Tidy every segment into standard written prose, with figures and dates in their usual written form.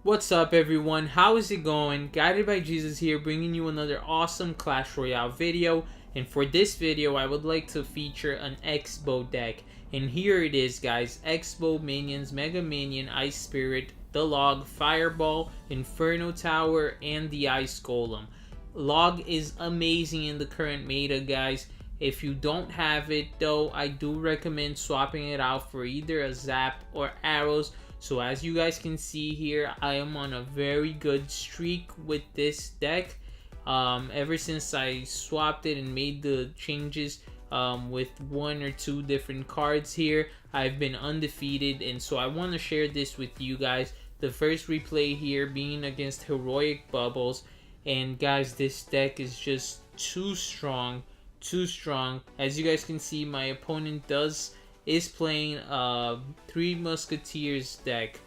What's up everyone, how is it going? Guided by Jesus here, bringing you another awesome Clash Royale video. And for this video I would like to feature an Xbow deck. And here it is guys, Xbow minions, Mega Minion, Ice Spirit, the Log, Fireball, Inferno Tower, and the Ice Golem. Log is amazing in the current meta guys. If you don't have it though, I do recommend swapping it out for either a Zap or Arrows. So as you guys can see here, I am on a very good streak with this deck. Ever since I swapped it and made the changes with one or two different cards here, I've been undefeated, and so I want to share this with you guys. The first replay here being against Heroic Bubbles, and guys, this deck is just too strong. As you guys can see, my opponent is playing Three Musketeers deck,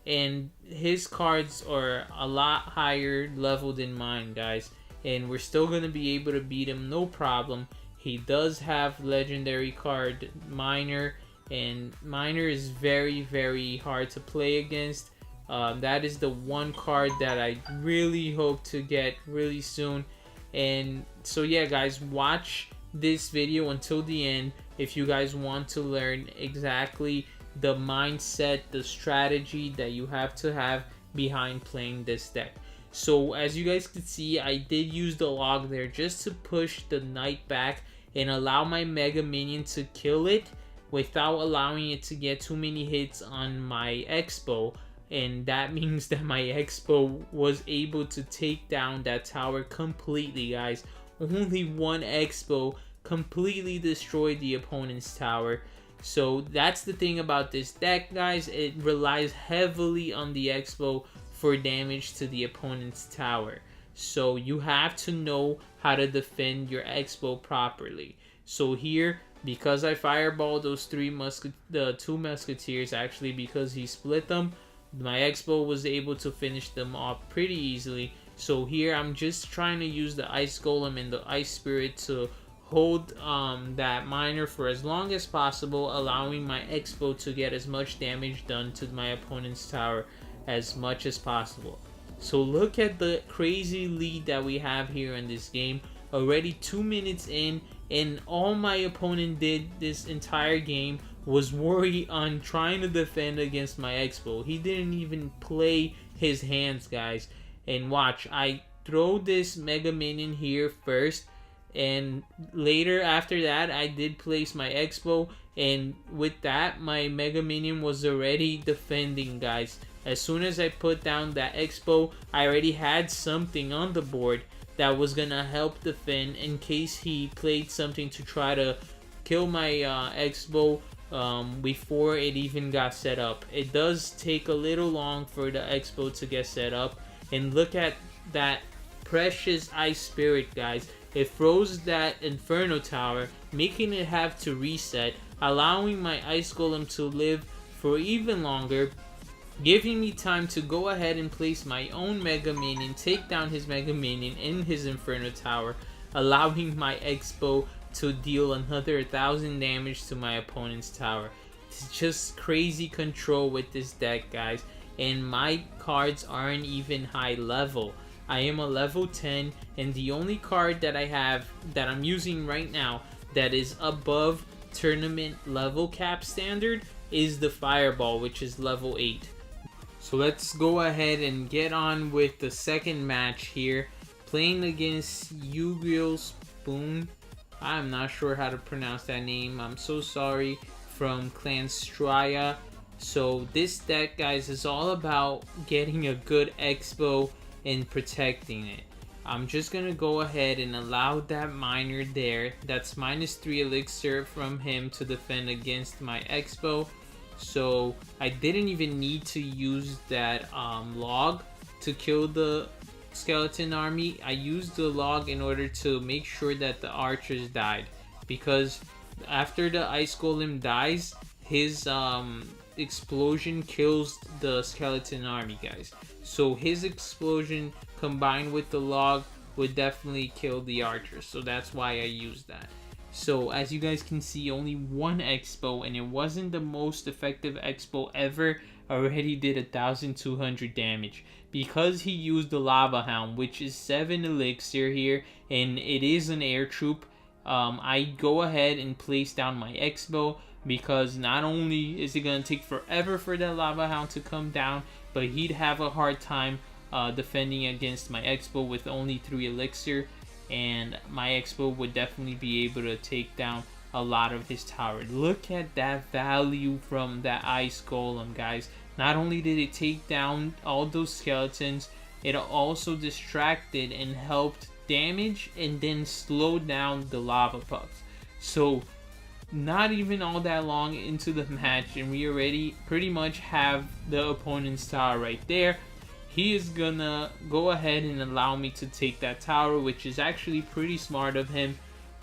and his cards are a lot higher level than mine guys, and we're still gonna be able to beat him no problem. He does have legendary card Miner, and Miner is very hard to play against. That is the one card that I really hope to get really soon. And so yeah guys, watch this video until the end if you guys want to learn exactly the mindset, the strategy that you have to have behind playing this deck. So as you guys can see, I did use the Log there just to push the Knight back and allow my Mega Minion to kill it without allowing it to get too many hits on my Xbow. And that means that my Xbow was able to take down that tower completely guys. Only one Xbow completely destroyed the opponent's tower. So that's the thing about this deck guys, it relies heavily on the Xbow for damage to the opponent's tower. So you have to know how to defend your Xbow properly. So here, because I fireballed those the two Musketeers, actually because he split them, my Xbow was able to finish them off pretty easily. So here I'm just trying to use the Ice Golem and the Ice Spirit to hold that Miner for as long as possible, allowing my Xbow to get as much damage done to my opponent's tower as much as possible. So look at the crazy lead that we have here in this game. Already 2 minutes in, and all my opponent did this entire game was worry on trying to defend against my Xbow. He didn't even play his hands guys. And watch, I throw this Mega Minion here first, and later after that I did place my Xbow, and with that my Mega Minion was already defending guys. As soon as I put down that Xbow, I already had something on the board that was gonna help defend in case he played something to try to kill my Xbow before it even got set up. It does take a little long for the Xbow to get set up. And look at that precious Ice Spirit guys. It froze that Inferno Tower, making it have to reset, allowing my Ice Golem to live for even longer, giving me time to go ahead and place my own Mega Minion, take down his Mega Minion in his Inferno Tower, allowing my Xbow to deal another 1000 damage to my opponent's tower. It's just crazy control with this deck guys, and my cards aren't even high level. I am a level 10, and the only card that I have that I'm using right now that is above tournament level cap standard is the Fireball, which is level 8. So let's go ahead and get on with the second match here, playing against Yu-Gi-Oh! Spoon. I'm not sure how to pronounce that name, I'm so sorry, from Clan Straya. So this deck guys is all about getting a good Xbow and protecting it. I'm just gonna go ahead and allow that Miner there, that's -3 elixir from him to defend against my Xbow. So I didn't even need to use that Log to kill the skeleton army. I used the Log in order to make sure that the archers died, because after the Ice Golem dies, his explosion kills the skeleton army guys. So his explosion combined with the Log would definitely kill the archers, so that's why I used that. So as you guys can see, only one Xbow, and it wasn't the most effective Xbow ever, already did 1,200 damage. Because he used the Lava Hound, which is 7 elixir here, and it is an air troop, I go ahead and place down my Xbow, because not only is it going to take forever for that Lava Hound to come down, but he'd have a hard time defending against my Xbow with only 3 elixir, and my Xbow would definitely be able to take down a lot of his tower. Look at that value from that Ice Golem, guys. Not only did it take down all those skeletons, it also distracted and helped damage and then slowed down the lava pucks. So not even all that long into the match, and we already pretty much have the opponent's tower right there. He is gonna go ahead and allow me to take that tower, which is actually pretty smart of him,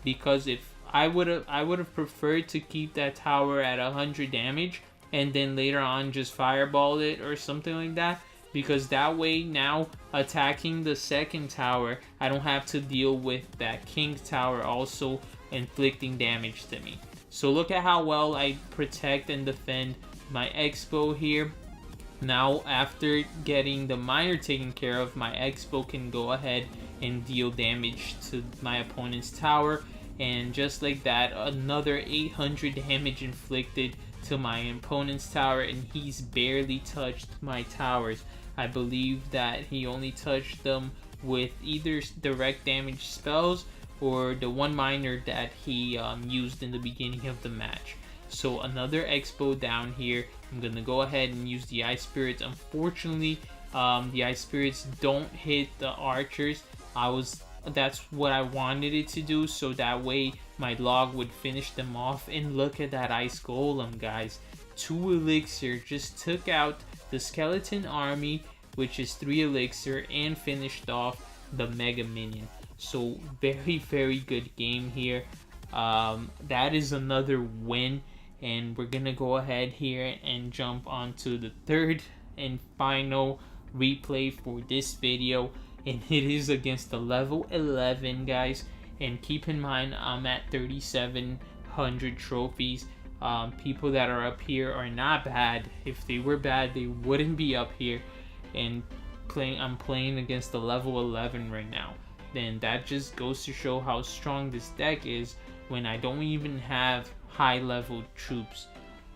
because if I would have preferred to keep that tower at 100 damage and then later on just fireball it or something like that, because that way now attacking the second tower, I don't have to deal with that king tower also inflicting damage to me. So look at how well I protect and defend my Xbow here. Now after getting the miner taken care of, my Xbow can go ahead and deal damage to my opponent's tower, and just like that, another 800 damage inflicted to my opponent's tower, and he's barely touched my towers. I believe that he only touched them with either direct damage spells or the one miner that he used in the beginning of the match. So another Xbow down here. I'm gonna go ahead and use the Ice Spirits. Unfortunately, the Ice Spirits don't hit the archers. That's what I wanted it to do, so that way my log would finish them off. And look at that Ice Golem, guys. 2 elixir, just took out the skeleton army, which is 3 elixir, and finished off the Mega Minion. So very, very good game here. That is another win, and we're gonna go ahead here and jump onto the third and final replay for this video, and it is against the level 11 guys. And keep in mind, I'm at 3,700 trophies. People that are up here are not bad. If they were bad, they wouldn't be up here. And I'm playing against the level 11 right now. Then that just goes to show how strong this deck is when I don't even have high level troops.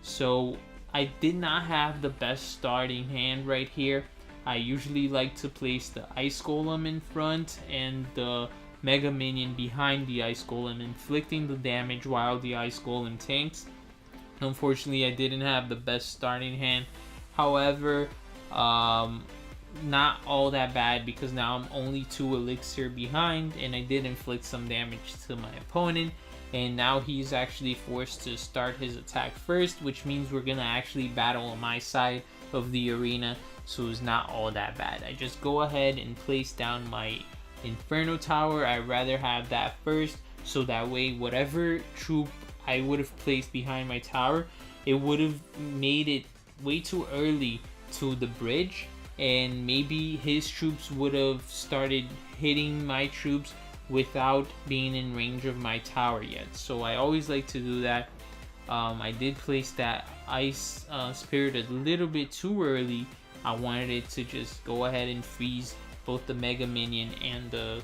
So I did not have the best starting hand right here. I usually like to place the Ice Golem in front and the Mega Minion behind the Ice Golem, inflicting the damage while the Ice Golem tanks. Unfortunately, I didn't have the best starting hand. However, not all that bad, because now I'm only 2 elixir behind, and I did inflict some damage to my opponent. And now he's actually forced to start his attack first, which means we're gonna actually battle on my side of the arena, so it's not all that bad. I just go ahead and place down my Inferno Tower. I'd rather have that first, so that way whatever troop I would have placed behind my tower, it would have made it way too early to the bridge, and maybe his troops would have started hitting my troops without being in range of my tower yet. So I always like to do that. I did place that Ice Spirit a little bit too early. I wanted it to just go ahead and freeze both the Mega Minion and the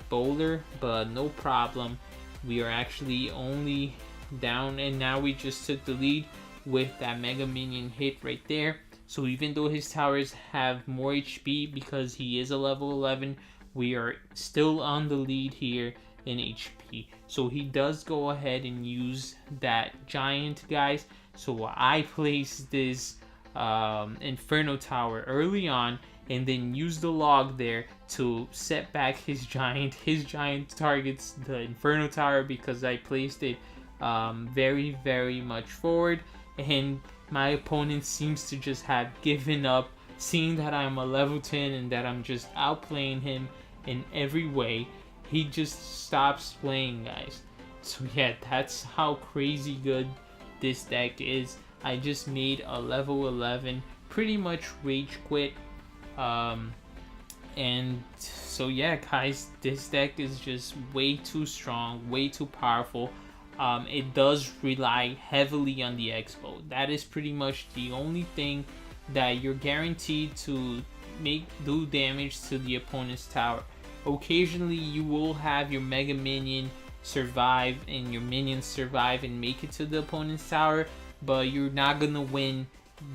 Bowler, but no problem. We are actually only down, and now we just took the lead with that Mega Minion hit right there. So even though his towers have more HP because he is a level 11, we are still on the lead here in HP. So he does go ahead and use that giant, guys. So I placed this Inferno Tower early on, and then use the log there to set back his giant. His giant targets the Inferno Tower because I placed it very, very much forward, and my opponent seems to just have given up, seeing that I'm a level 10 and that I'm just outplaying him in every way. He just stops playing, guys. So yeah, that's how crazy good this deck is. I just made a level 11 pretty much rage quit. And so yeah, guys, this deck is just way too strong, way too powerful. it does rely heavily on the Xbow. That is pretty much the only thing that you're guaranteed to do damage to the opponent's tower. Occasionally you will have your Mega Minion survive and your minions survive and make it to the opponent's tower, but you're not gonna win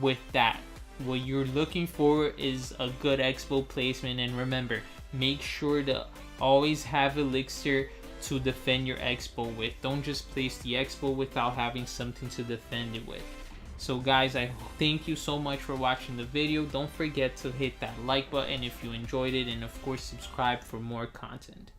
with that. What you're looking for is a good Xbow placement, and remember, make sure to always have Elixir to defend your Xbow with. Don't just place the Xbow without having something to defend it with. So guys, I thank you so much for watching the video. Don't forget to hit that like button if you enjoyed it, and of course subscribe for more content.